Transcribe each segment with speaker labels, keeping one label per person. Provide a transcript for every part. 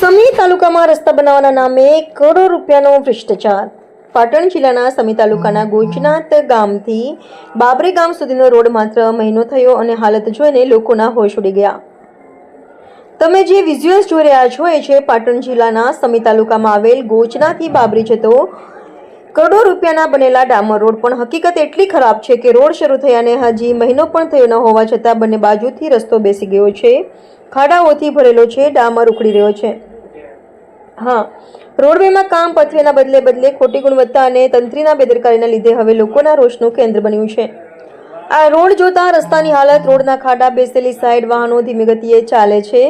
Speaker 1: સમી તાલુકામાં રસ્તા બનાવવાના નામે કરોડો રૂપિયાનો ભ્રષ્ટાચાર। પાટણ જિલ્લાના સમી તાલુકાના ગોચનાથ ગામથી બાબરે ગામ સુધીનો રોડ માત્ર મહિનો થયો અને હાલત જોઈને લોકોના હોશ ઉડી ગયા। તમે જે વિઝ્યુઅલ્સ જોઈ રહ્યા છો એ છે પાટણ જિલ્લાના સમી તાલુકામાં આવેલ ગોચનાથી બાબરી જતો કરોડો રૂપિયાના બનેલા ડામર રોડ। પણ હકીકત એટલી ખરાબ છે કે રોડ શરૂ થયાને હજી મહિનો પણ થયો ન હોવા છતાં બંને બાજુથી રસ્તો બેસી ગયો છે, ખાડાઓથી ભરેલો છે, ડામર ઉખડી રહ્યો છે। હા, રોડવેમાં કામ પથવેના બદલે ખોટી ગુણવત્તા અને તંત્રીના બેદરકારીના લીધે હવે લોકોના રોષનું કેન્દ્ર બન્યું છે। આ રોડ જોતા રસ્તાની હાલત, રોડના ખાડા, બેસેલી સાઈડ, વાહનો ધીમી ગતિએ ચાલે છે।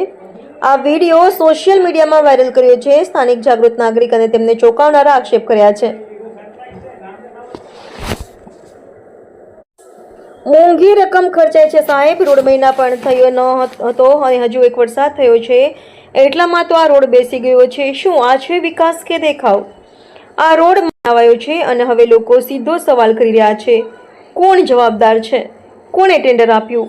Speaker 1: આ વિડીયો સોશિયલ મીડિયામાં વાયરલ કર્યો છે। સ્થાનિક જાગૃત નાગરિક અને તેમને ચોંકાવનારા આક્ષેપ કર્યા છે। મોંઘી રકમ ખર્ચાય છે સાહેબ, રોડ મહિના પણ થયો ન હતો અને હજુ એક વરસાદ થયો છે એટલામાં તો આ રોડ બેસી ગયો છે। શું આ છે વિકાસ કે દેખાવ? આ રોડ બનાવાયો છે અને હવે લોકો સીધો સવાલ કરી રહ્યા છે, કોણ જવાબદાર છે? કોણે ટેન્ડર આપ્યું?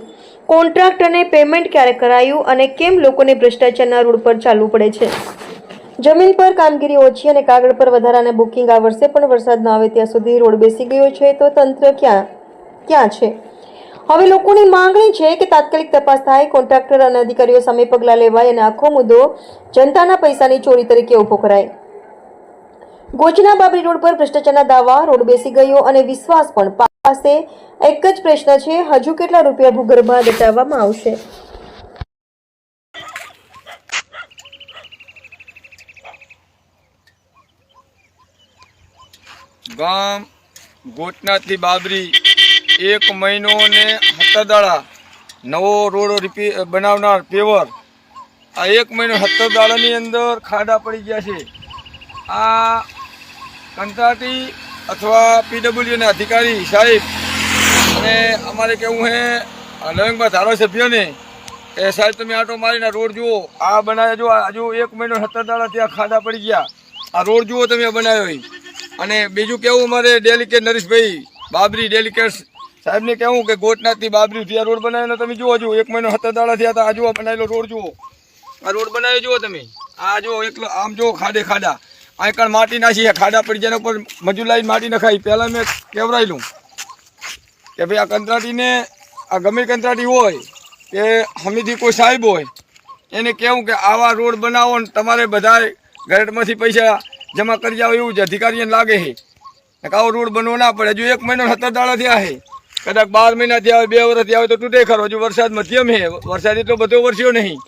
Speaker 1: કોન્ટ્રાક્ટરને પેમેન્ટ ક્યારે કરાયું અને કેમ લોકોને ભ્રષ્ટાચારના રોડ પર ચાલવું પડે છે? જમીન પર કામગીરી ઓછી અને કાગળ પર વધારાના બુકિંગ। આ વર્ષે પણ વરસાદ ન આવે ત્યાં સુધી રોડ બેસી ગયો છે તો તંત્ર ક્યાં છે? હવે લોકોની માંગણી છે કે તાત્કાલિક તપાસ થાય, કોન્ટ્રાક્ટર અને અધિકારીઓ સામે પગલાં લેવાય અને આખો મુદ્દો જનતાના પૈસાની ચોરી તરીકે ઊભો કરાય। ગોચના બાબરી રોડ પર ભ્રષ્ટાચારના દાવા, રોડ બેસી ગયો અને વિશ્વાસ પણ પાસે એક જ પ્રશ્ન છે, હજુ કેટલા રૂપિયા ભૂગર્ભમાં દટાવવામાં આવશે?
Speaker 2: ગામ ગોચનાથથી બાબરી 1 મહિનો ને 17 દાડા નવો રોડ બનાવનાર પેવર આ 1 મહિનો 17 દાડાની અંદર ખાડા પડી ગયા છે। આ કંટ્રાટી અથવા પીડબ્લ્યુના અધિકારી સાહેબ અને અમારે કહેવું છે નવીનભાઈ ધારાસભ્યને કે સાહેબ તમે આટો મારીને રોડ જુઓ, આ બનાવ્યા જો હજુ 1 મહિનો 17 દાડા ત્યાં ખાડા પડી ગયા। આ રોડ જુઓ તમે બનાવ્યો। અને બીજું કેવું અમારે ડેલિકેટ નરેશભાઈ બાબરી ડેલિકેટ સાહેબને કહેવું કે ગોચનાથથી બાબરી ત્યાં રોડ બનાવેલો તમે જુઓ, હજુ 1 મહિનો 17 દાડા થયા હતા, આ જુઓ બનાવેલો રોડ જુઓ, આ રોડ બનાવ્યો જુઓ તમે, આ જુઓ એકલો આમ જુઓ ખાડા અહીં કણ માટી નાખી ખાડા પડી જાય ઉપર મજૂર લાવીને માટી નખાઈ। પહેલાં મેં કહેવરાયેલું કે ભાઈ આ કંત્રાટીને આ ગમે કંત્રાટી હોય કે હમીથી કોઈ સાહેબ હોય એને કહેવું કે આવા રોડ બનાવો ને તમારે બધા ગરેટમાંથી પૈસા જમા કરી જાવ એવું જ અધિકારીને લાગે છે। આવો રોડ બનવો ના પડે। હજુ 1 મહિનો 17 દાડા થયા છે, કદાચ 12 મહિના થયા હોય, 2 વર્ષ થયા હોય તો તૂટે ખરો। હજુ વરસાદ મધ્યમ છે, વરસાદ એટલો બધો વરસ્યો નહીં।